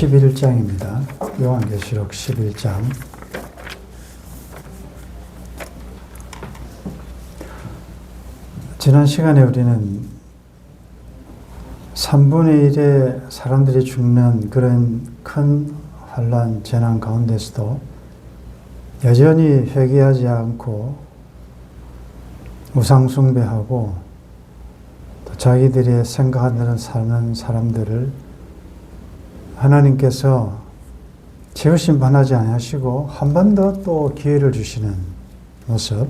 11장입니다. 요한계시록 11장. 지난 시간에 우리는 3분의 1의 사람들이 죽는 그런 큰 환난, 재난 가운데서도 여전히 회개하지 않고 우상숭배하고 또 자기들이 생각한 대로 사는 사람들을 하나님께서 재우심판하지 아니하시고 한 번 더 또 기회를 주시는 모습.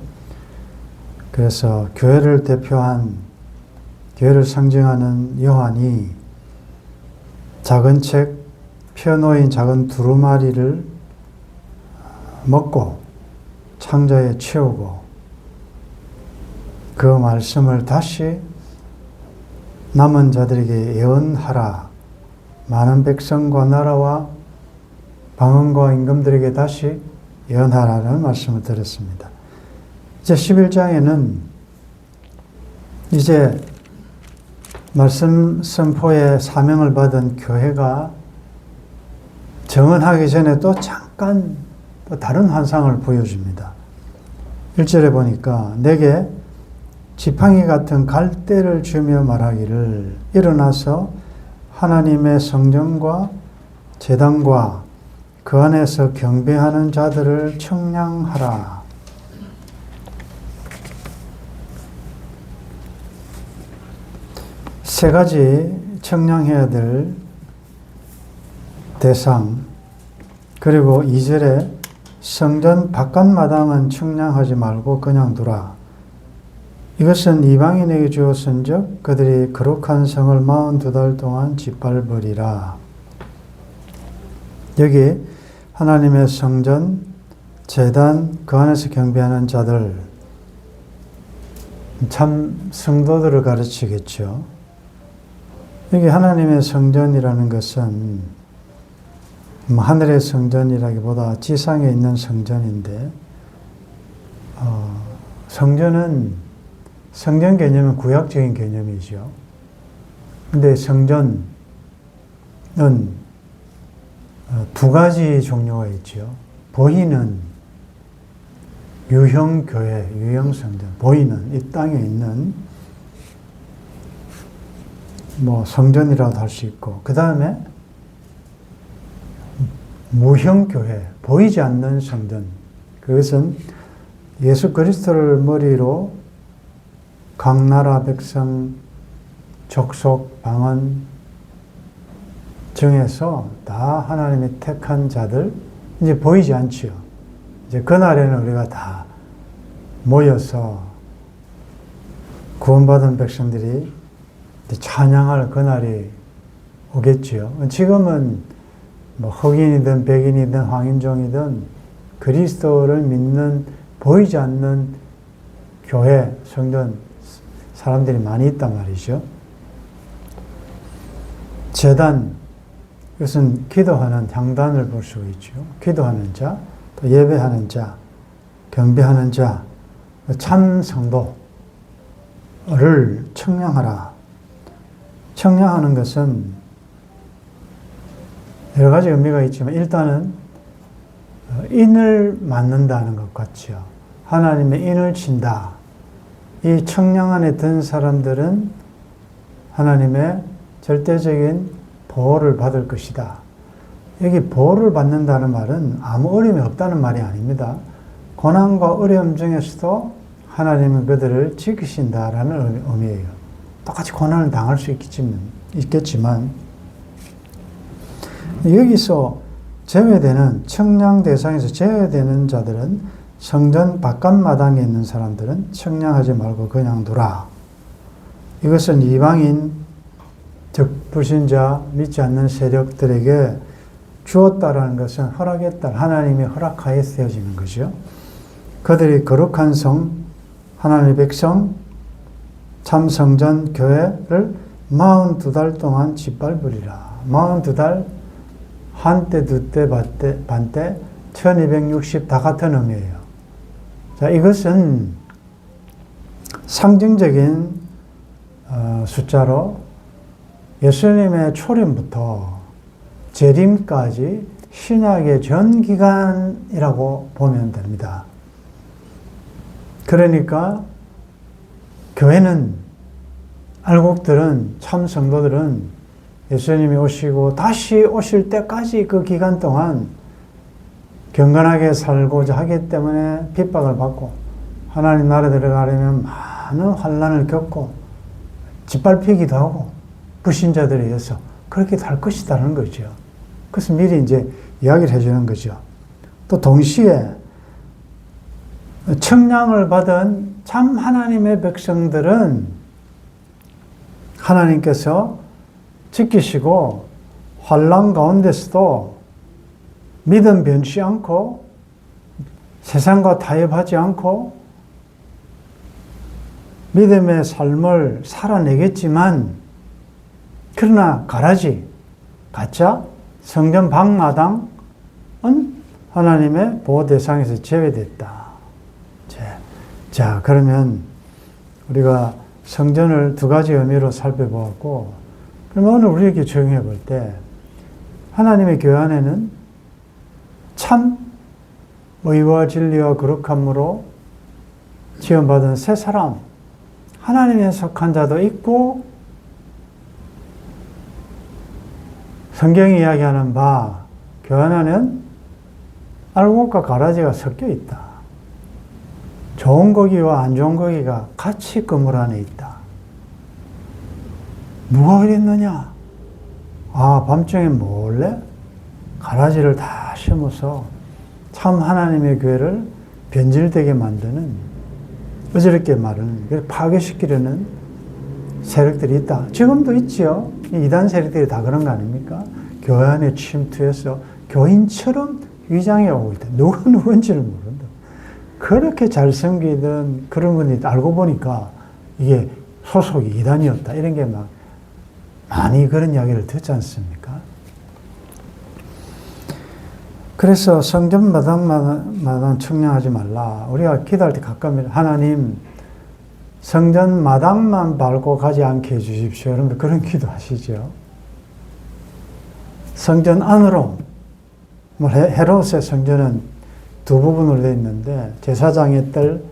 그래서 교회를 대표한, 교회를 상징하는 요한이 작은 책 펴놓인 작은 두루마리를 먹고 창자에 채우고 그 말씀을 다시 남은 자들에게 예언하라. 많은 백성과 나라와 방언과 임금들에게 다시 예언하라는 말씀을 드렸습니다. 이제 11장에는 이제 말씀 선포의 사명을 받은 교회가 정언하기 전에 또 잠깐 또 다른 환상을 보여줍니다. 1절에 보니까 내게 지팡이 같은 갈대를 주며 말하기를 일어나서 하나님의 성전과 제단과 그 안에서 경배하는 자들을 청량하라. 세 가지 청량해야 될 대상, 그리고 2절에 성전 바깥마당은 청량하지 말고 그냥 두라. 이것은 이방인에게 주었은즉 그들이 거룩한 성을 42달 동안 짓밟으리라. 여기 하나님의 성전, 제단, 그 안에서 경배하는 자들, 참 성도들을 가르치겠죠. 여기 하나님의 성전이라는 것은 하늘의 성전이라기보다 지상에 있는 성전인데, 성전 개념은 구약적인 개념이죠. 근데 성전은 두 가지 종류가 있죠. 보이는 유형 교회, 유형 성전, 보이는 이 땅에 있는 성전이라도 할 수 있고, 그 다음에 무형 교회, 보이지 않는 성전. 그것은 예수 그리스도를 머리로 각 나라 백성, 족속, 방언 정해서 다 하나님이 택한 자들, 이제 보이지 않지요. 이제 그날에는 우리가 다 모여서 구원받은 백성들이 찬양할 그날이 오겠지요. 지금은 흑인이든 백인이든 황인종이든 그리스도를 믿는 보이지 않는 교회, 성전, 사람들이 많이 있단 말이죠. 제단, 이것은 기도하는 향단을 볼 수 있죠. 기도하는 자, 또 예배하는 자, 경배하는 자, 참 성도를 청량하라. 청량하는 것은 여러 가지 의미가 있지만 일단은 인을 맞는다는 것 같죠. 하나님의 인을 친다. 이 청량 안에 든 사람들은 하나님의 절대적인 보호를 받을 것이다. 여기 보호를 받는다는 말은 아무 어려움이 없다는 말이 아닙니다. 고난과 어려움 중에서도 하나님은 그들을 지키신다라는 의미예요. 똑같이 고난을 당할 수 있겠지만 여기서 제외되는, 청량 대상에서 제외되는 자들은, 성전 바깥마당에 있는 사람들은 청량하지 말고 그냥 두라. 이것은 이방인, 즉 불신자, 믿지 않는 세력들에게 주었다라는 것은 허락했다. 하나님이 허락하에 세워지는 거죠. 그들이 거룩한 성, 하나님의 백성, 참 성전 교회를 42달 동안 짓밟으리라. 42달, 한때, 두때, 반때, 1260 다 같은 의미예요. 자, 이것은 상징적인 숫자로 예수님의 초림부터 재림까지 신약의 전 기간이라고 보면 됩니다. 그러니까 교회는, 알곡들은, 참 성도들은 예수님이 오시고 다시 오실 때까지 그 기간 동안 경건하게 살고자 하기 때문에 핍박을 받고 하나님 나라에 들어가려면 많은 환난을 겪고 짓밟히기도 하고 불신자들에 의해서 그렇게 될 것이라는 거죠. 그래서 미리 이제 이야기를 해주는 거죠. 또 동시에 청량을 받은 참 하나님의 백성들은 하나님께서 지키시고 환난 가운데서도 믿음 변치 않고 세상과 타협하지 않고 믿음의 삶을 살아내겠지만, 그러나 가라지, 가짜, 성전 방마당은 하나님의 보호 대상에서 제외됐다. 자, 그러면 우리가 성전을 두 가지 의미로 살펴보았고, 그러면 오늘 우리에게 적용해 볼 때 하나님의 교회 안에는 참 의와 진리와 거룩함으로 지원받은 새 사람, 하나님에 속한 자도 있고, 성경이 이야기하는 바 교회 안에는 알곡과 가라지가 섞여 있다. 좋은 고기와 안 좋은 고기가 같이 그물 안에 있다. 누가 그랬느냐? 밤중에 몰래 가라지를 다 심어서 참 하나님의 교회를 변질되게 만드는, 어저께 말은 파괴시키려는 세력들이 있다. 지금도 있지요. 이단 세력들이 다 그런 거 아닙니까? 교회 안에 침투해서 교인처럼 위장해 오고 있다. 누가 누군지를 모른다. 그렇게 잘 섬기던 그런 분이 알고 보니까 이게 소속이 이단이었다. 이런 게 막 많이 그런 이야기를 듣지 않습니까? 그래서 성전 마당만 청량하지 말라. 우리가 기도할 때 가끔 하나님 성전 마당만 밟고 가지 않게 해주십시오. 여러분들 그런 기도 하시죠? 성전 안으로, 헤롯의 성전은 두 부분으로 되어 있는데 제사장의 뜰,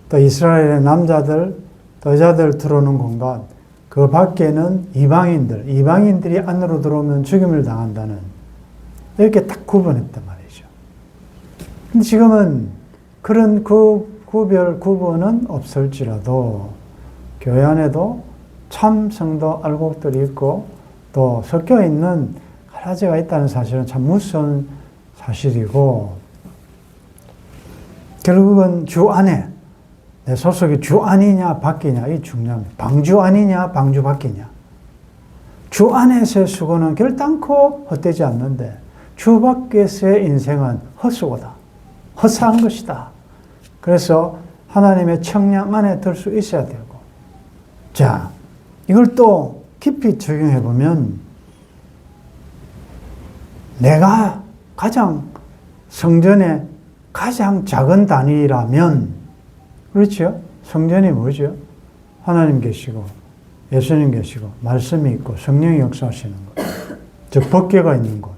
또 이스라엘의 남자들, 또 여자들 들어오는 공간, 그 밖에는 이방인들이 안으로 들어오면 죽임을 당한다는, 이렇게 딱 구분했단 말이죠. 근데 지금은 그런 구분은 없을지라도 교회 안에도 참 성도 알곡들이 있고 또 섞여 있는 가라지가 있다는 사실은 참 무서운 사실이고, 결국은 주 안에, 내 소속이 주 안이냐 밖이냐, 이 중요합니다. 방주 안이냐 방주 밖이냐. 주 안에서의 수고는 결단코 헛되지 않는데 주 밖에서의 인생은 헛수고다. 허사한 것이다. 그래서 하나님의 청량 안에 들 수 있어야 되고, 자, 이걸 또 깊이 적용해 보면 내가 가장 성전의 가장 작은 단위라면, 그렇죠? 성전이 뭐죠? 하나님 계시고 예수님 계시고 말씀이 있고 성령이 역사하시는 것, 즉 법궤가 있는 곳.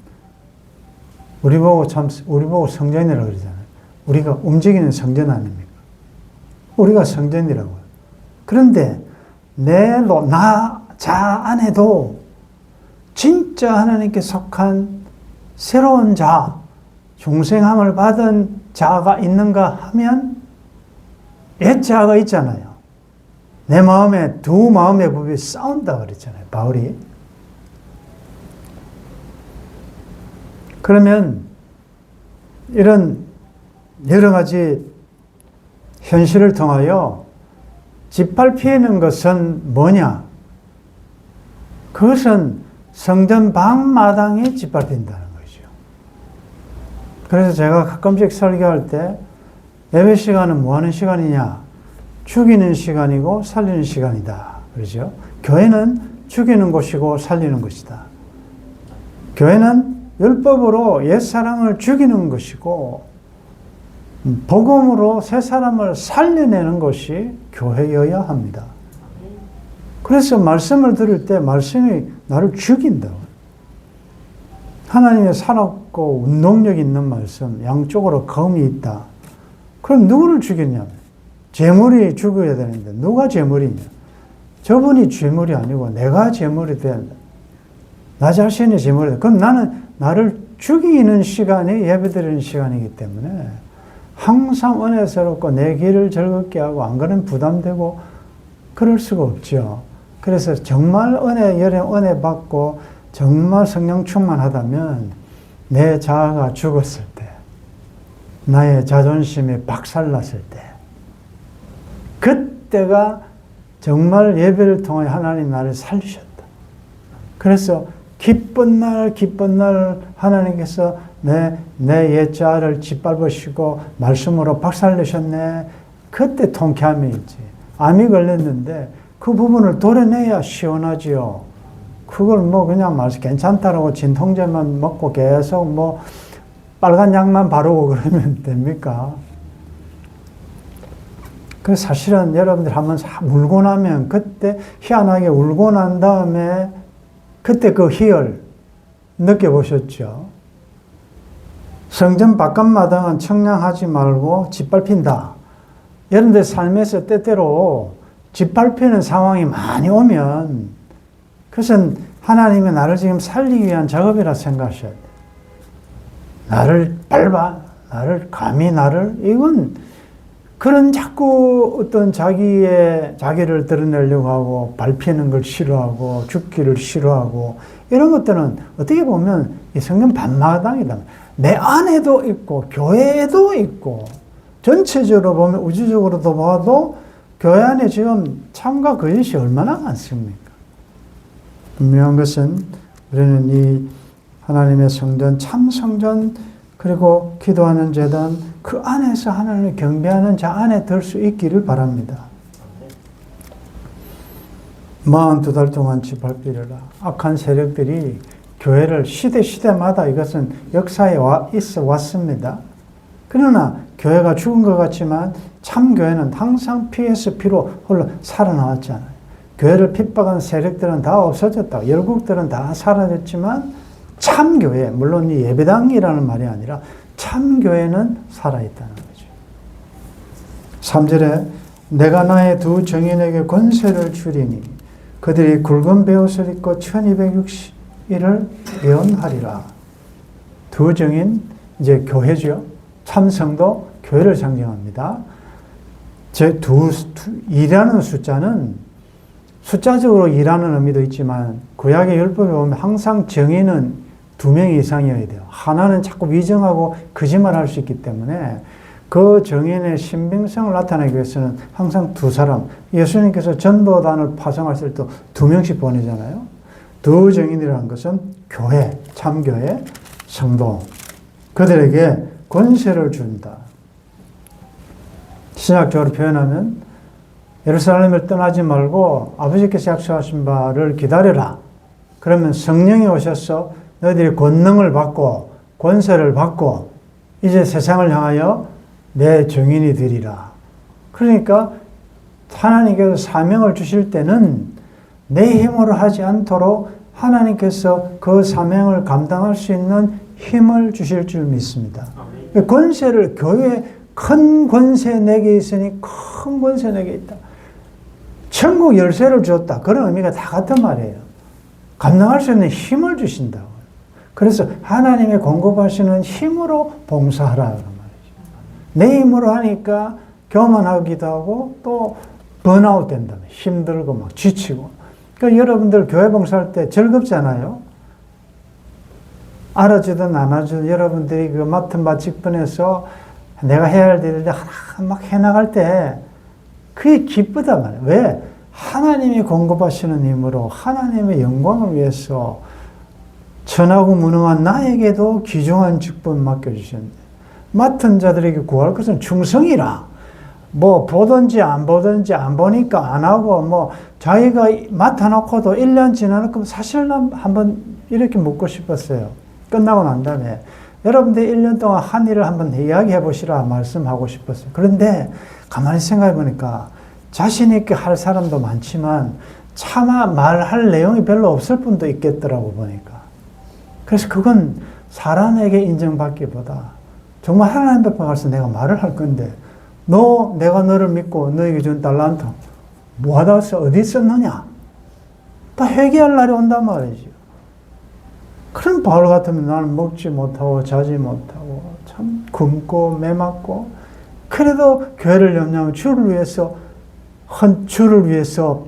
우리 보고 성전이라고 그러잖아요. 우리가 움직이는 성전 아닙니까? 우리가 성전이라고요. 그런데 자 안에도 진짜 하나님께 속한 새로운 자, 중생함을 받은 자가 있는가 하면 옛 자가 있잖아요. 내 마음에 두 마음의 법이 싸운다 그랬잖아요, 바울이. 그러면 이런 여러 가지 현실을 통하여 짓밟히는 것은 뭐냐? 그것은 성전 방마당이 짓밟힌다는 거죠. 그래서 제가 가끔씩 설교할 때 예배 시간은 뭐 하는 시간이냐? 죽이는 시간이고 살리는 시간이다. 그러죠? 교회는 죽이는 곳이고 살리는 것이다. 교회는 율법으로 옛사람을 죽이는 것이고 복음으로 새사람을 살려내는 것이 교회여야 합니다. 그래서 말씀을 들을 때 말씀이 나를 죽인다. 하나님의 살았고 운동력 있는 말씀, 양쪽으로 검이 있다. 그럼 누구를 죽였냐면 재물이 죽어야 되는데 누가 재물이냐? 저분이 재물이 아니고 내가 재물이 돼야 한다. 나 자신이 재물이 돼. 그럼 나는 나를 죽이는 시간이 예배드리는 시간이기 때문에 항상 은혜스럽고 내 길을 즐겁게 하고 안 그러면 부담되고 그럴 수가 없죠. 그래서 정말 은혜 받고 정말 성령 충만하다면 내 자아가 죽었을 때, 나의 자존심이 박살났을 때, 그때가 정말 예배를 통해 하나님 나를 살리셨다. 그래서 기쁜 날 하나님께서 내 옛자를 짓밟으시고 말씀으로 박살내셨네. 그때 통쾌함이 있지. 암이 걸렸는데 그 부분을 도려내야 시원하지요. 그걸 뭐 그냥 말씀 괜찮다라고 진통제만 먹고 계속 뭐 빨간 약만 바르고 그러면 됩니까? 그 사실은 여러분들 한번 울고 나면 그때 희한하게 울고 난 다음에 그때 그 희열 느껴보셨죠? 성전 바깥마당은 청량하지 말고 짓밟힌다. 여러분들 삶에서 때때로 짓밟히는 상황이 많이 오면 그것은 하나님이 나를 지금 살리기 위한 작업이라 생각하셔야 돼요. 나를 밟아, 이건 그런 자꾸 어떤 자기를 드러내려고 하고 밟히는 걸 싫어하고 죽기를 싫어하고 이런 것들은 어떻게 보면 이 성경 반마당이다. 내 안에도 있고 교회에도 있고 전체적으로 보면 우주적으로도 봐도 교회 안에 지금 참가 거짓이 얼마나 많습니까? 분명한 것은 우리는 이 하나님의 성전, 참 성전, 그리고 기도하는 제단, 그 안에서 하나님을 경배하는 자 안에 들 수 있기를 바랍니다. 42달 동안 짓밟히리라. 악한 세력들이 교회를 시대마다 이것은 역사에 있어 왔습니다. 그러나 교회가 죽은 것 같지만 참 교회는 항상 피에서 피로 홀로 살아나왔잖아요. 교회를 핍박한 세력들은 다 없어졌다. 열국들은 다 사라졌지만 참 교회, 물론 이 예배당이라는 말이 아니라 참 교회는 살아있다는 거죠. 3절에 내가 나의 두 정인에게 권세를 주리니 그들이 굵은 베옷을 입고 1260일을 예언하리라. 두 정인, 이제 교회죠. 참성도 교회를 상징합니다. 이라는 숫자는 숫자적으로 2라는 의미도 있지만 구약의 율법에 보면 항상 정의는 2명 이상이어야 돼요. 하나는 자꾸 위정하고 거짓말할 수 있기 때문에 그 정인의 신빙성을 나타내기 위해서는 항상 2사람, 예수님께서 전도단을 파송하실 때 2명씩 보내잖아요. 두 정인이라는 것은 교회, 참교회, 성도, 그들에게 권세를 준다. 신학적으로 표현하면 예루살렘을 떠나지 말고 아버지께서 약속하신 바를 기다려라. 그러면 성령이 오셔서 너희들이 권능을 받고 권세를 받고 이제 세상을 향하여 내 정인이 되리라. 그러니까 하나님께서 사명을 주실 때는 내 힘으로 하지 않도록 하나님께서 그 사명을 감당할 수 있는 힘을 주실 줄 믿습니다. 권세를, 교회에 큰 권세 내게 있으니 큰 권세 내게 있다. 천국 열쇠를 줬다. 그런 의미가 다 같은 말이에요. 감당할 수 있는 힘을 주신다고. 그래서 하나님의 공급하시는 힘으로 봉사하라. 그런 말이죠. 내 힘으로 하니까 교만하기도 하고 또 번아웃 된다며. 힘들고 막 지치고. 그러니까 여러분들 교회 봉사할 때 즐겁잖아요. 알아주든 안 알아주든 여러분들이 그 맡은 바 직분에서 내가 해야 할 일을 하나 막 해나갈 때 그게 기쁘단 말이에요. 왜? 하나님이 공급하시는 힘으로 하나님의 영광을 위해서 천하고 무능한 나에게도 귀중한 직분 맡겨주셨는데 맡은 자들에게 구할 것은 충성이라. 뭐 보든지 안 보니까 안 하고 뭐 자기가 맡아놓고도 1년 지나놓고 사실 난 한번 이렇게 묻고 싶었어요. 끝나고 난 다음에 여러분들 1년 동안 한 일을 한번 이야기해 보시라 말씀하고 싶었어요. 그런데 가만히 생각해 보니까 자신 있게 할 사람도 많지만 차마 말할 내용이 별로 없을 분도 있겠더라고 보니까. 그래서 그건 사람에게 인정받기보다 정말 하나님 앞에 가서 내가 말을 할 건데 내가 너를 믿고 너에게 준 달란트 뭐 하다 왔어? 어디 있었느냐? 다 회개할 날이 온단 말이죠. 그런 바울 같으면 나는 먹지 못하고 자지 못하고 참 굶고 매맞고 그래도 교회를 염려하면 주를 위해서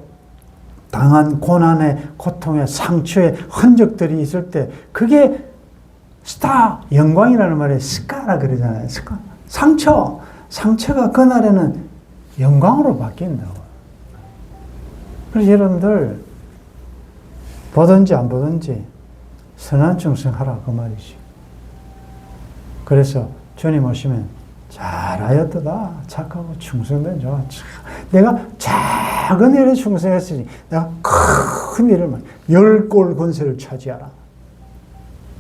당한 고난의 고통의 상처의 흔적들이 있을 때 그게 영광이라는 말에 스카라 그러잖아요. 스카. 상처가 그날에는 영광으로 바뀐다고. 그래서 여러분들 보든지 안 보든지 선한 충성하라 그 말이지. 그래서 주님 오시면 잘하였도다. 착하고 충성된 좋아. 내가 작은 일에 충성했으니 내가 큰 일을 10골 권세를 차지하라.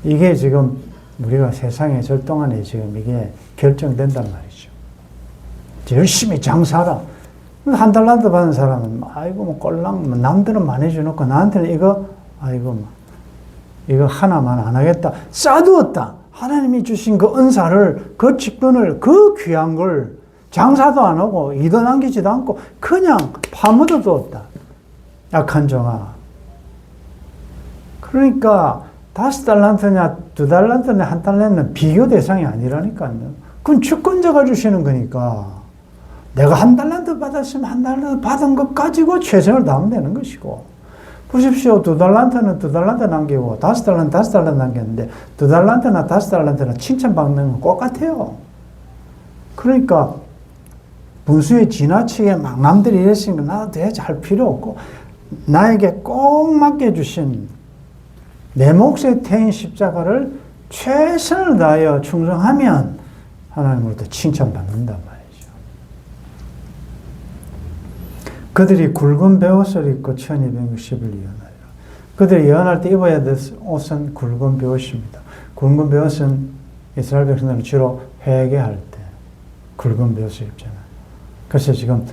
이게 지금 우리가 세상에 절동안에 지금 이게 결정된단 말이죠. 열심히 장사하라. 한 달란트 받은 사람은 아이고 뭐 꼴랑 남들은 많이 주놓고 나한테는 이거 하나만 안 하겠다. 쌓아두었다. 하나님이 주신 그 은사를, 그 직분을, 그 귀한 걸 장사도 안 하고 이도 남기지도 않고 그냥 파묻어 두었다. 약한 종아. 그러니까 5달란트냐 2달란트냐 1달란트는 비교 대상이 아니라니까요. 그건 주권자가 주시는 거니까 내가 1달란트 받았으면 1달란트 받은 것 가지고 최선을 다하면 되는 것이고 보십시오. 2달란트는 2달란트 남기고 5달란트 5달란트 남겼는데 2달란트나 5달란트나 칭찬받는 건 똑같아요. 그러니까 분수에 지나치게 막 남들이 이랬으니까 나도 대체 할 필요 없고 나에게 꼭 맡겨주신 내 몫의 태인 십자가를 최선을 다하여 충성하면 하나님으로부터 칭찬받는단 말이죠. 그들이 굵은 베옷을 입고 1260을 예언하리라. 그들이 예언할 때 입어야 될 옷은 굵은 베옷입니다. 굵은 베옷은 이스라엘 백성들은 주로 회개할 때 굵은 베옷을 입잖아요. 그래서 지금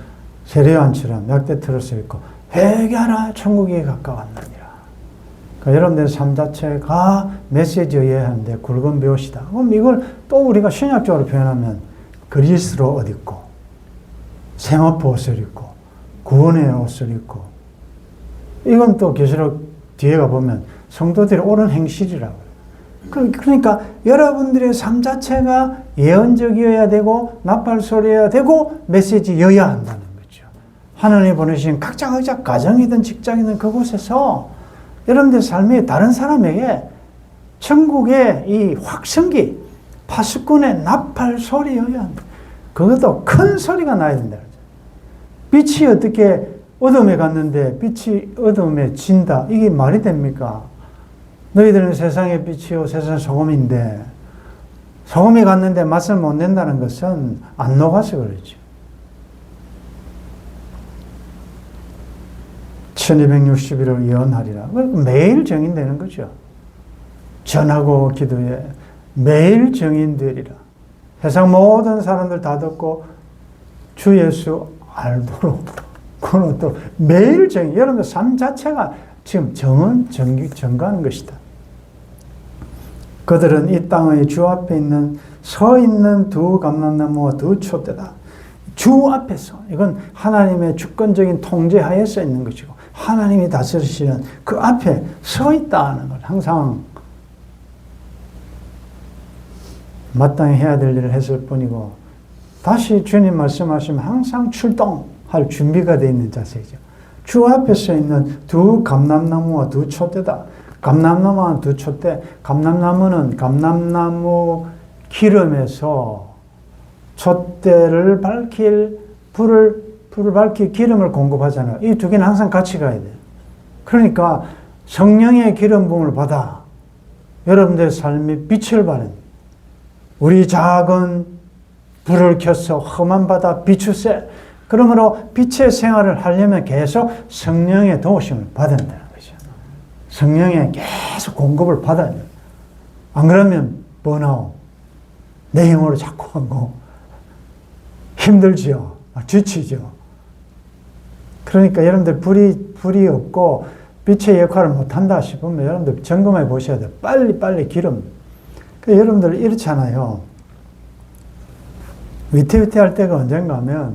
세례요한처럼 약대 트롯을 입고 회개하라 천국이 가까웠느니라. 그러니까 여러분들의 삶 자체가 메시지여야 하는데 굵은 베옷이다. 그럼 이걸 또 우리가 신약적으로 표현하면 그리스로 옷 입고 세마포 옷을 입고 구원의 옷을 입고 이건 또 계시록 뒤에 가보면 성도들의 옳은 행실이라고. 그러니까 여러분들의 삶 자체가 예언적이어야 되고 나팔소리여야 되고 메시지여야 한다는 거죠. 하나님이 보내신 각자 가정이든 직장이든 그곳에서 여러분들의 삶이 다른 사람에게 천국의 이 확성기 파수꾼의 나팔소리여야 한다. 그것도 큰 소리가 나야 된다. 빛이 어떻게 어둠에 갔는데 빛이 어둠에 진다. 이게 말이 됩니까? 너희들은 세상의 빛이요 세상 소금인데 소금이 갔는데 맛을 못 낸다는 것은 안 녹아서 그렇죠. 1260일을 예언하리라. 매일 정인되는 거죠. 전하고 기도에 매일 정인되리라. 세상 모든 사람들 다 듣고 주 예수 알도록 그건 또 매일 정인. 여러분들 삶 자체가 지금 정가하는 것이다. 그들은 이 땅의 주 앞에 서 있는 두 감람나무와 두 촛대다. 주 앞에서 이건 하나님의 주권적인 통제하에 서 있는 것이고 하나님이 다스리시는 그 앞에 서 있다는 걸 항상 마땅히 해야 될 일을 했을 뿐이고 다시 주님 말씀하시면 항상 출동할 준비가 되어 있는 자세죠. 주 앞에 서 있는 두 감람나무와 두 촛대다. 감람나무와 두 촛대. 감람나무는 감람나무 기름에서 촛대를 밝힐 불을 밝힐 기름을 공급하잖아요. 이 두 개는 항상 같이 가야 돼요. 그러니까 성령의 기름 부음을 받아 여러분들의 삶이 빛을 발한 우리 작은 불을 켜서 험한 바다 비추세. 그러므로 빛의 생활을 하려면 계속 성령의 도우심을 받아야 된다는 거죠. 성령의 계속 공급을 받아야 돼요. 안 그러면 번아웃, 내 힘으로 자꾸 하고 힘들지요. 지치죠. 그러니까 여러분들 불이 없고 빛의 역할을 못한다 싶으면 여러분들 점검해 보셔야 돼요. 빨리 기름. 여러분들 이렇잖아요. 위태위태할 때가 언젠가 하면,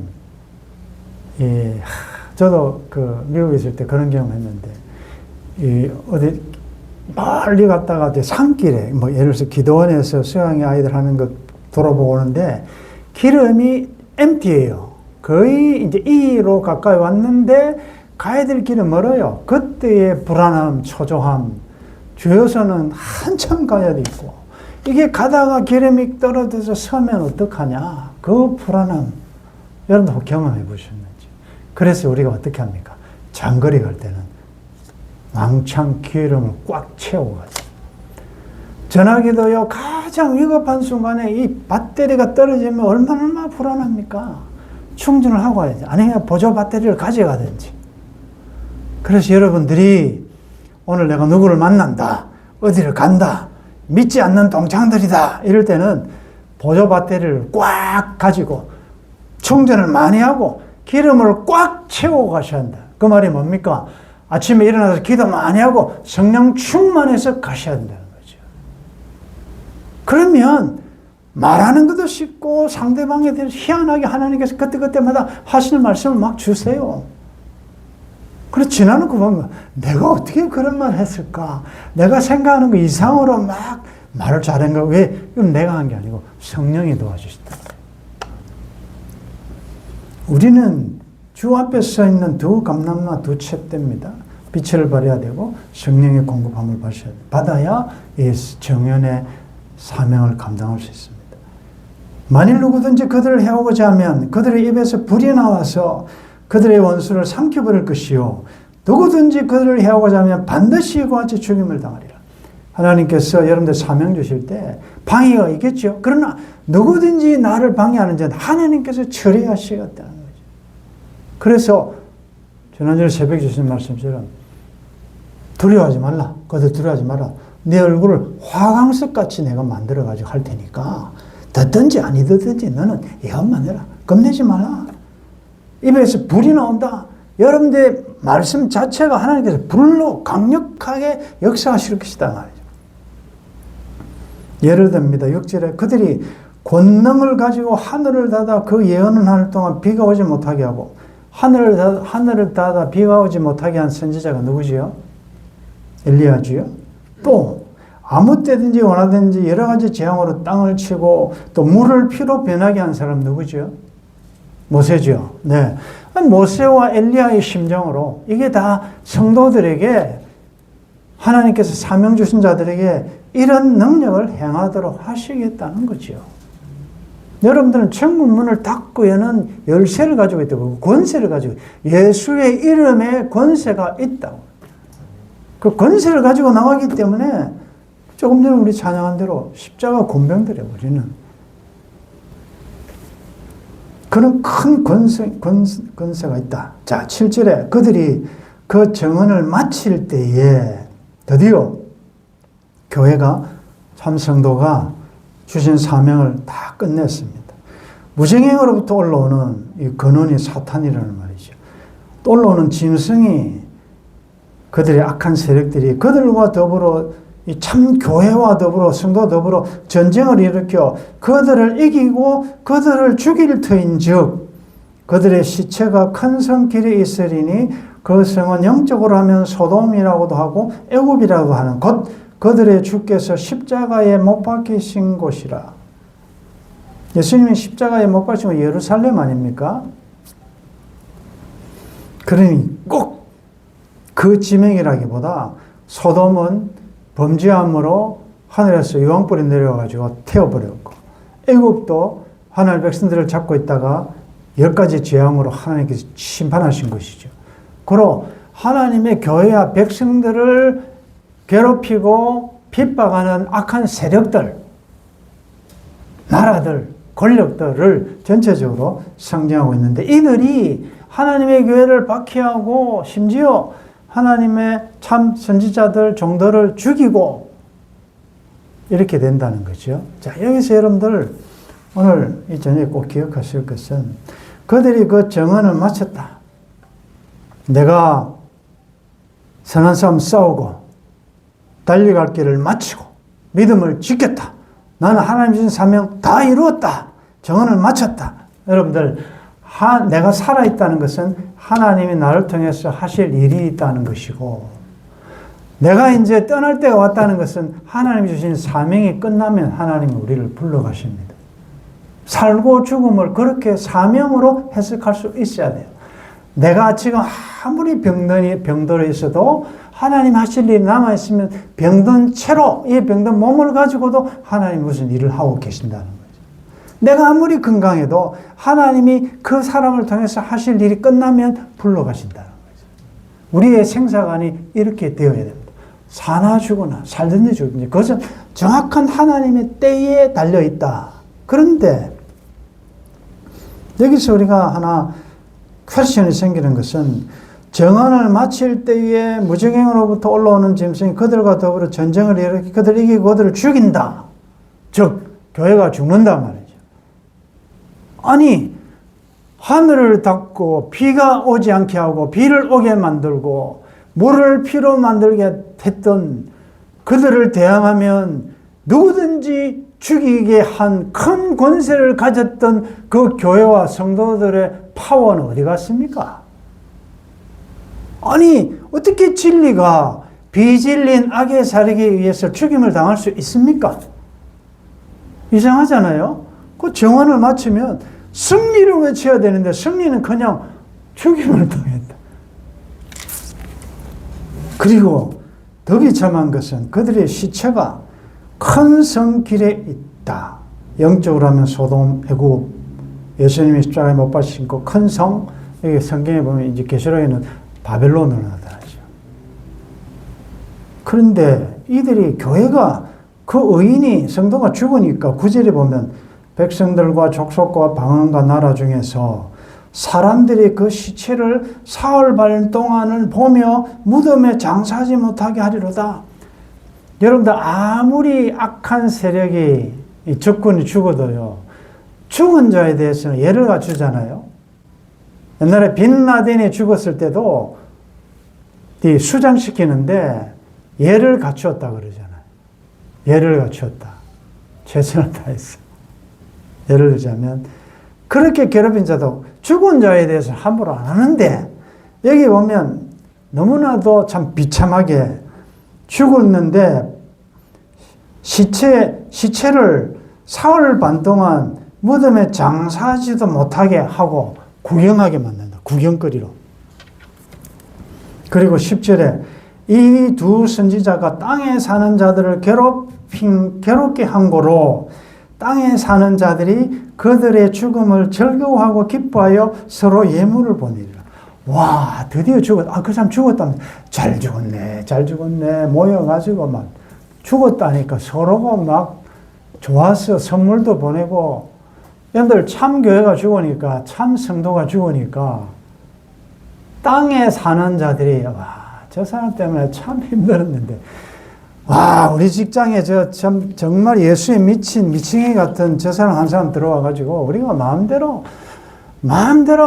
저도 미국에 있을 때 그런 경험 했는데, 어디 멀리 갔다가 산길에, 예를 들어서 기도원에서 수양의 아이들 하는 거 돌아보고 오는데, 기름이 엠티예요. 거의 이제 2로 가까이 왔는데, 가야 될 길은 멀어요. 그때의 불안함, 초조함, 주요소는 한참 가야 돼 있고, 이게 가다가 기름이 떨어져서 서면 어떡하냐. 그 불안함, 여러분도 경험해 보셨는지. 그래서 우리가 어떻게 합니까? 장거리 갈 때는 왕창 기름을 꽉 채우고 가죠. 전화기도요, 가장 위급한 순간에 이 배터리가 떨어지면 얼마나 불안합니까? 충전을 하고 가야지. 아니면 보조 배터리를 가져가든지. 그래서 여러분들이 오늘 내가 누구를 만난다, 어디를 간다, 믿지 않는 동창들이다, 이럴 때는 보조 배터리를 꽉 가지고 충전을 많이 하고 기름을 꽉 채우고 가셔야 한다. 그 말이 뭡니까? 아침에 일어나서 기도 많이 하고 성령 충만해서 가셔야 한다는 거죠. 그러면 말하는 것도 쉽고 상대방에 대해서 희한하게 하나님께서 그때그때마다 하시는 말씀을 막 주세요. 그래서 지나놓고 보면 내가 어떻게 그런 말 했을까? 내가 생각하는 거 이상으로 막 말을 잘한 거. 왜? 이건 내가 한 게 아니고 성령이 도와주시다. 우리는 주 앞에 서 있는 두 감람나 두 쳇대입니다. 빛을 발해야 되고 성령의 공급함을 받아야 이 정연의 사명을 감당할 수 있습니다. 만일 누구든지 그들을 해오고자 하면 그들의 입에서 불이 나와서 그들의 원수를 삼켜버릴 것이요, 누구든지 그들을 해오고자 하면 반드시 이와 같이 죽임을 당하리라. 하나님께서 여러분들 사명 주실 때 방해가 있겠죠. 그러나 누구든지 나를 방해하는 자는 하나님께서 처리하시겠다는 거죠. 그래서 지난주에 새벽에 주신 말씀처럼 두려워하지 말라. 그들 두려워하지 마라. 내 얼굴을 화강석같이 내가 만들어가지고 할 테니까 듣든지 아니 듣든지 너는 예언만 해라. 겁내지 마라. 입에서 불이 나온다. 여러분들의 말씀 자체가 하나님께서 불로 강력하게 역사하실 것이다 말이죠. 예를 듭니다. 6절에 그들이 권능을 가지고 하늘을 닫아 그 예언을 하는 동안 비가 오지 못하게 하고, 하늘을 닫아 비가 오지 못하게 한 선지자가 누구지요? 엘리야지요. 또 아무 때든지 원하든지 여러 가지 재앙으로 땅을 치고 또 물을 피로 변하게 한 사람 누구죠? 모세죠. 네. 모세와 엘리야의 심정으로 이게 다 성도들에게 하나님께서 사명 주신 자들에게 이런 능력을 행하도록 하시겠다는 거죠. 여러분들은 천국 문을 닫고 여는 열쇠를 가지고 있다고, 권세를 가지고, 예수의 이름에 권세가 있다고. 그 권세를 가지고 나가기 때문에 조금 전에 우리 찬양한 대로 십자가 권병들이에요, 우리는. 그런 큰 권세가 있다. 자, 7절에 그들이 그 정언을 마칠 때에 드디어 교회가, 참성도가 주신 사명을 다 끝냈습니다. 무정행으로부터 올라오는 이 근원이 사탄이라는 말이죠. 또 올라오는 짐승이, 그들의 악한 세력들이 그들과 더불어 이 참 교회와 더불어 성도 더불어 전쟁을 일으켜 그들을 이기고 그들을 죽일 터인즉 그들의 시체가 큰 성길에 있으리니 그 성은 영적으로 하면 소돔이라고도 하고 애굽이라고 하는 곧 그들의 주께서 십자가에 못 박히신 곳이라. 예수님이 십자가에 못 박히신 곳 예루살렘 아닙니까? 그러니 꼭 그 지명이라기보다 소돔은 범죄함으로 하늘에서 유황불이 내려와가지고 태워버렸고, 애국도 하나님 백성들을 잡고 있다가 10가지 재앙으로 하나님께서 심판하신 것이죠. 그로 하나님의 교회와 백성들을 괴롭히고 핍박하는 악한 세력들, 나라들, 권력들을 전체적으로 상징하고 있는데, 이들이 하나님의 교회를 박해하고 심지어 하나님의 참 선지자들, 종들을 죽이고 이렇게 된다는 거죠. 자, 여기서 여러분들 오늘 이 저녁에 꼭 기억하실 것은 그들이 그 정언을 마쳤다. 내가 선한 싸움 싸우고 달려갈 길을 마치고 믿음을 지켰다. 나는 하나님 주신 사명 다 이루었다. 정언을 마쳤다. 여러분들, 내가 살아있다는 것은 하나님이 나를 통해서 하실 일이 있다는 것이고, 내가 이제 떠날 때가 왔다는 것은 하나님이 주신 사명이 끝나면 하나님이 우리를 불러가십니다. 살고 죽음을 그렇게 사명으로 해석할 수 있어야 돼요. 내가 지금 아무리 병들어 있어도 하나님 하실 일이 남아있으면 병든 채로 이 병든 몸을 가지고도 하나님 무슨 일을 하고 계신다는 거죠. 내가 아무리 건강해도 하나님이 그 사람을 통해서 하실 일이 끝나면 불러가신다는 거죠. 우리의 생사관이 이렇게 되어야 됩니다. 사나 죽으나 살든지 죽든지 그것은 정확한 하나님의 때에 달려있다. 그런데 여기서 우리가 하나 퀘스천이 생기는 것은 정언을 마칠 때에 무적행으로부터 올라오는 짐승이 그들과 더불어 전쟁을 일으키 그들을 이기고 그들을 죽인다. 즉 교회가 죽는다 말이죠. 아니 하늘을 닫고 비가 오지 않게 하고 비를 오게 만들고 물을 피로 만들게 했던 그들을 대항하면 누구든지 죽이게 한 큰 권세를 가졌던 그 교회와 성도들의 파워는 어디 갔습니까? 아니 어떻게 진리가 비진리인 악에 살기 위해서 죽임을 당할 수 있습니까? 이상하잖아요. 그 정언을 마치면 승리를 외쳐야 되는데 승리는 그냥 죽임을 당했다. 그리고 더 비참한 것은 그들의 시체가 큰 성 길에 있다. 영적으로 하면 소돔, 애굽, 예수님이 십자가에 못 박히신 그 큰 성, 여기 성경에 보면 이제 계시록에는 바벨론으로 나타나죠. 그런데 이들이 교회가 그 의인이 성도가 죽으니까 9절에 보면 백성들과 족속과 방언과 나라 중에서 사람들이 그 시체를 사흘 반 동안을 보며 무덤에 장사하지 못하게 하리로다. 여러분들 아무리 악한 세력이 적군이 죽어도요, 죽은 자에 대해서는 예를 갖추잖아요. 옛날에 빈라덴이 죽었을 때도 수장시키는데 예를 갖추었다 그러잖아요. 예를 갖추었다. 최선을 다했어. 예를 들자면 그렇게 괴롭힌 자도 죽은 자에 대해서 함부로 안 하는데 여기 보면 너무나도 참 비참하게 죽었는데 시체를 사흘 반 동안 무덤에 장사하지도 못하게 하고 구경하게 만든다. 구경거리로. 그리고 10절에 이 두 선지자가 땅에 사는 자들을 괴롭게 한 거로 땅에 사는 자들이 그들의 죽음을 즐거워하고 기뻐하여 서로 예물을 보내리라. 와, 드디어 죽었다. 그 사람 죽었다면 잘 죽었네, 잘 죽었네. 모여가지고 막 죽었다니까 서로가 막 좋아서 선물도 보내고. 여러분들 참 교회가 죽으니까, 참 성도가 죽으니까 땅에 사는 자들이 와, 저 사람 때문에 참 힘들었는데, 와, 우리 직장에 정말 예수에 미친 미친이 같은 저 사람 한 사람 들어와가지고 우리가 마음대로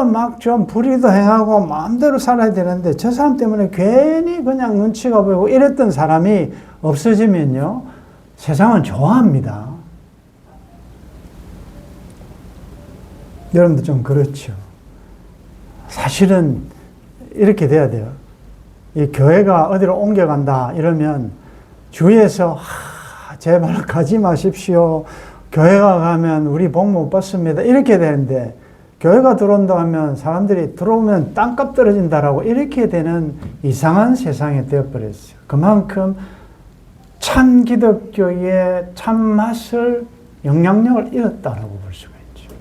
막 좀 불의도 행하고 마음대로 살아야 되는데 저 사람 때문에 괜히 그냥 눈치가 보이고 이랬던 사람이 없어지면요, 세상은 좋아합니다. 여러분도 좀 그렇죠. 사실은 이렇게 돼야 돼요. 이 교회가 어디로 옮겨간다 이러면 주위에서 제발 가지 마십시오. 교회가 가면 우리 복 못 받습니다. 이렇게 되는데 교회가 들어온다 하면 사람들이 들어오면 땅값 떨어진다라고 이렇게 되는 이상한 세상이 되어버렸어요. 그만큼 참 기독교의 참맛을 영향력을 잃었다라고 볼 수가 있죠.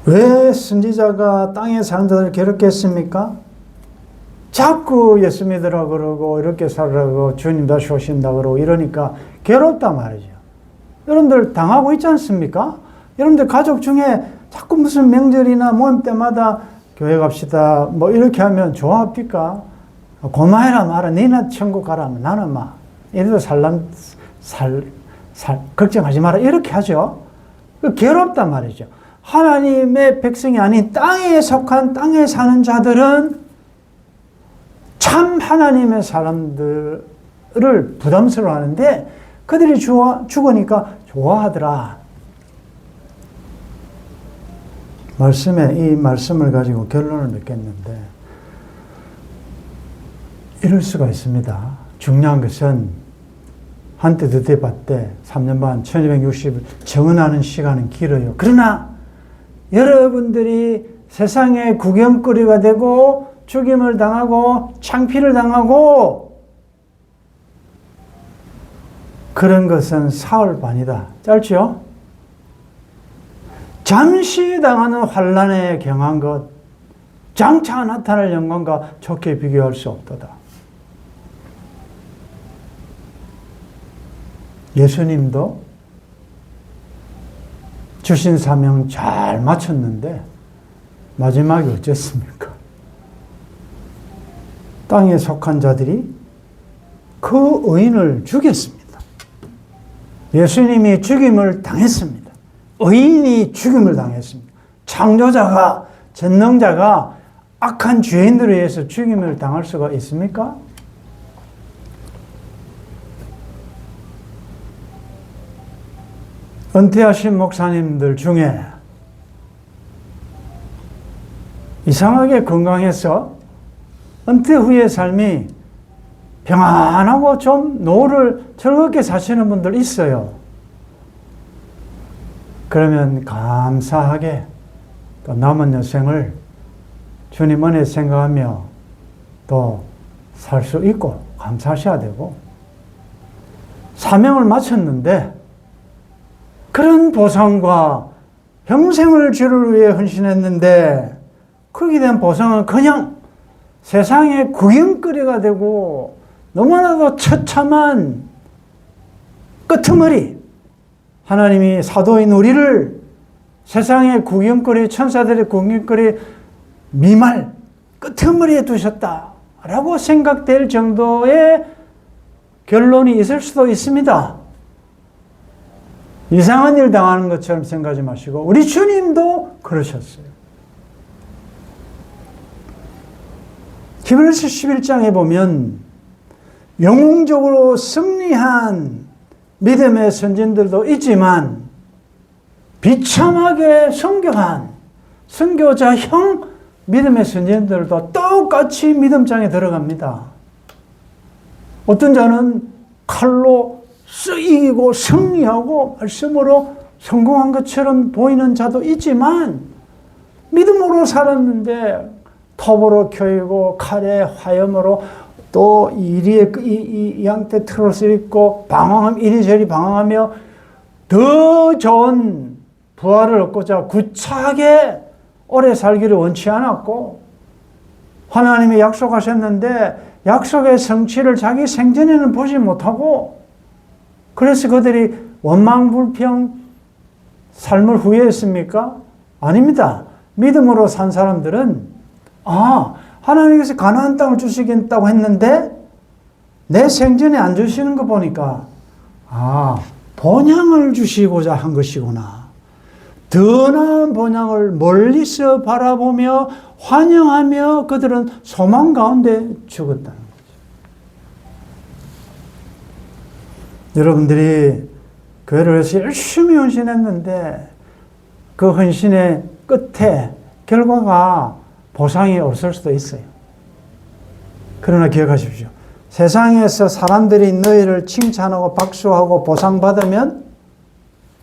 왜 선지자가 땅에 사는 자들을 괴롭게 했습니까? 자꾸 예수 믿으라 그러고 이렇게 살라고 주님 다시 오신다 그러고 이러니까 괴롭단 말이죠. 여러분들 당하고 있지 않습니까? 여러분들 가족 중에 자꾸 무슨 명절이나 모임 때마다 교회 갑시다 뭐 이렇게 하면 좋아합니까? 고마해라 마라. 니나 천국 가라. 나는 막 이래도 걱정하지 마라. 이렇게 하죠. 괴롭단 말이죠. 하나님의 백성이 아닌 땅에 속한 땅에 사는 자들은 참 하나님의 사람들을 부담스러워하는데 그들이 죽으니까 좋아하더라. 이 말씀을 가지고 결론을 맺겠는데 이럴 수가 있습니다. 중요한 것은 한때 드디어봤대 3년 반 1260일 정언하는 시간은 길어요. 그러나 여러분들이 세상의 구경거리가 되고 죽임을 당하고 창피를 당하고 그런 것은 사흘 반이다. 짧죠? 잠시 당하는 환난에 경한 것, 장차 나타날 영광과 좋게 비교할 수 없도다. 예수님도 주신 사명 잘 마쳤는데 마지막에 어쨌습니까? 땅에 속한 자들이 그 의인을 죽였습니다. 예수님이 죽임을 당했습니다. 의인이 죽임을 당했습니다. 창조자가, 전능자가 악한 죄인들에 의해서 죽임을 당할 수가 있습니까? 은퇴하신 목사님들 중에 이상하게 건강해서 은퇴 후의 삶이 평안하고 좀 노후를 즐겁게 사시는 분들 있어요. 그러면 감사하게 또 남은 여생을 주님 은혜 생각하며 또 살 수 있고 감사하셔야 되고, 사명을 마쳤는데 그런 보상과 평생을 주를 위해 헌신했는데 거기에 대한 보상은 그냥 세상의 구경거리가 되고 너무나도 처참한 끄트머리, 하나님이 사도인 우리를 세상의 구경거리, 천사들의 구경거리 미말 끄트머리에 두셨다라고 생각될 정도의 결론이 있을 수도 있습니다. 이상한 일 당하는 것처럼 생각하지 마시고 우리 주님도 그러셨어요. 히브리서 11장에 보면 영웅적으로 승리한 믿음의 선진들도 있지만 비참하게 순교한 순교자형 믿음의 선진들도 똑같이 믿음장에 들어갑니다. 어떤 자는 칼로 이기고 승리하고 말씀으로 성공한 것처럼 보이는 자도 있지만 믿음으로 살았는데 톱으로 켜이고 칼에 화염으로 또 이리에 이 양떼 트롯을 입고 방황하며 이리저리 방황하며 더 좋은 부활을 얻고자 구차하게 오래 살기를 원치 않았고 하나님이 약속하셨는데 약속의 성취를 자기 생전에는 보지 못하고 그래서 그들이 원망불평 삶을 후회했습니까? 아닙니다. 믿음으로 산 사람들은 하나님께서 가나안 땅을 주시겠다고 했는데 내 생전에 안 주시는 거 보니까 본향을 주시고자 한 것이구나. 더 나은 본향을 멀리서 바라보며 환영하며 그들은 소망 가운데 죽었다는 거죠. 여러분들이 교회를 위해서 열심히 헌신했는데 그 헌신의 끝에 결과가 보상이 없을 수도 있어요. 그러나 기억하십시오. 세상에서 사람들이 너희를 칭찬하고 박수하고 보상받으면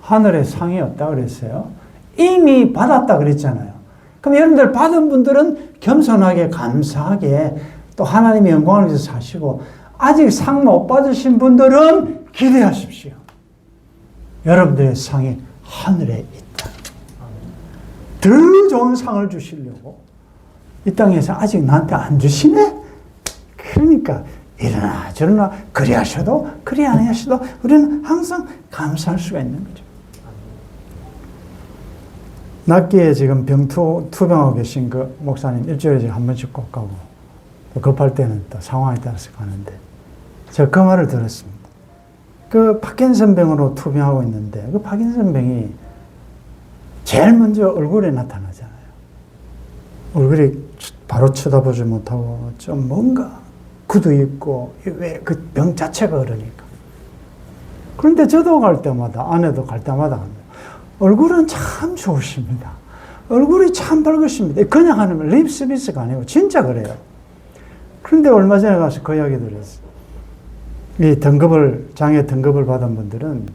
하늘에 상이 없다 그랬어요. 이미 받았다 그랬잖아요. 그럼 여러분들 받은 분들은 겸손하게 감사하게 또 하나님의 영광을 위해서 사시고 아직 상 못 받으신 분들은 기대하십시오. 여러분들의 상이 하늘에 있다. 더 좋은 상을 주시려고 이 땅에서 아직 나한테 안 주시네? 그러니까 이러나 저러나 그리 하셔도 그리 안 하셔도 우리는 항상 감사할 수가 있는 거죠. 낫기에 지금 투병하고 계신 그 목사님 일주일에 한 번씩 꼭 가고 또 급할 때는 또 상황에 따라서 가는데 제가 그 말을 들었습니다. 그 파킨슨 병으로 투병하고 있는데 그 파킨슨 병이 제일 먼저 얼굴에 나타나잖아요. 얼굴이 바로 쳐다보지 못하고 좀 뭔가 굳어 있고 왜 그 병 자체가 그러니까. 그런데 저도 갈 때마다 아내도 갈 때마다 얼굴은 참 좋으십니다. 얼굴이 참 밝으십니다. 그냥 하는 립 서비스가 아니고 진짜 그래요. 그런데 얼마 전에 가서 그 이야기 들었어요. 이 장애 등급을 받은 분들은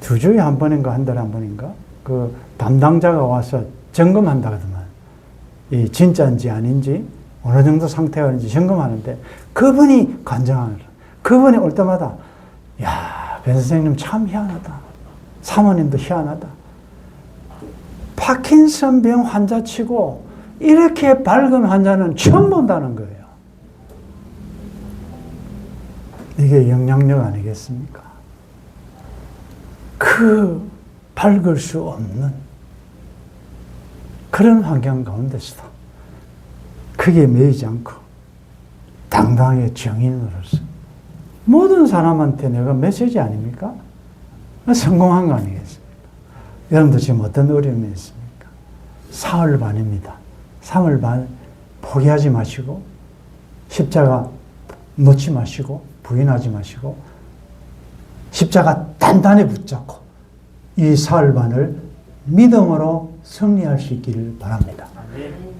2주에 한 번인가 한 달에 한 번인가 그 담당자가 와서 점검한다 하더만. 이 진짜인지 아닌지 어느 정도 상태가 있는지 점검하는데 그분이 관장하는 그분이 올 때마다 야, 변 선생님 참 희한하다. 사모님도 희한하다. 파킨슨 병 환자치고 이렇게 밝은 환자는 처음 본다는 거예요. 이게 영향력 아니겠습니까? 그 밝을 수 없는 그런 환경 가운데서도 크게 매이지 않고 당당하게 정인으로서 모든 사람한테 내가 메시지 아닙니까? 성공한 거 아니겠습니까? 여러분도 지금 어떤 어려움이 있습니까? 사흘 반입니다. 3월 반 포기하지 마시고 십자가 놓지 마시고 부인하지 마시고 십자가 단단히 붙잡고 이 사흘 반을 믿음으로 승리할 수 있기를 바랍니다.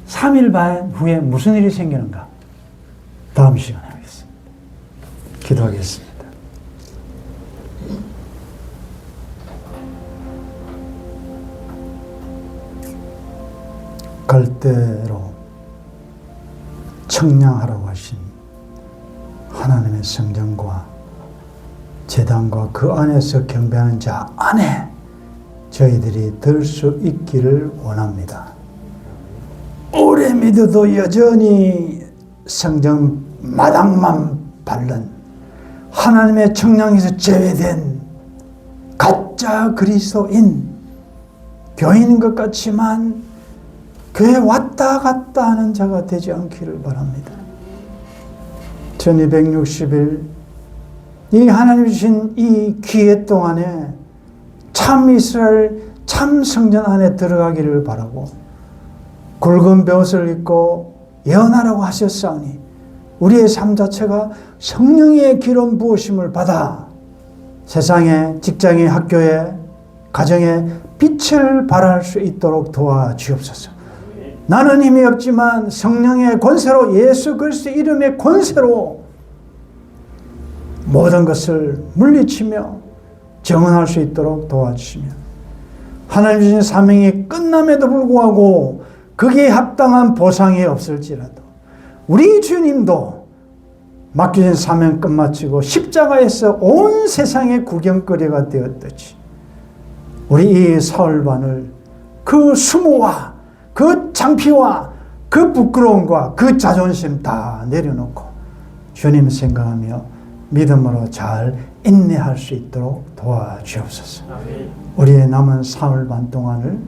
3일 반 후에 무슨 일이 생기는가? 다음 시간에 하겠습니다. 기도하겠습니다. 갈대로 청량하라고 하신 하나님의 성전과 제단과 그 안에서 경배하는 자 안에 저희들이 들 수 있기를 원합니다. 오래 믿어도 여전히 성전 마당만 밟는 하나님의 청량에서 제외된 가짜 그리스도인 교인인 것 같지만 교회 왔다 갔다 하는 자가 되지 않기를 바랍니다. 1260일 이 하나님 주신 이 기회 동안에 참 이스라엘 참 성전 안에 들어가기를 바라고 굵은 벼옷을 입고 예언하라고 하셨사오니 우리의 삶 자체가 성령의 기름 부으심을 받아 세상에, 직장에, 학교에, 가정에 빛을 발할 수 있도록 도와주옵소서. 나는 힘이 없지만 성령의 권세로 예수 그리스도 이름의 권세로 모든 것을 물리치며 정언할 수 있도록 도와주시며 하나님 주신 사명이 끝남에도 불구하고 거기에 합당한 보상이 없을지라도 우리 주님도 맡겨진 사명 끝마치고 십자가에서 온 세상의 구경거리가 되었듯이 우리 이 사흘반을 그 수모와 그 창피와 그 부끄러움과 그 자존심 다 내려놓고 주님 생각하며 믿음으로 잘 인내할 수 있도록 도와주옵소서. 우리의 남은 사흘반 동안을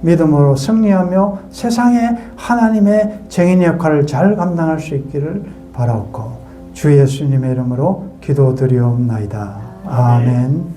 믿음으로 승리하며 세상에 하나님의 정인 역할을 잘 감당할 수 있기를 바라옵고 주 예수님의 이름으로 기도드리옵나이다. 아멘.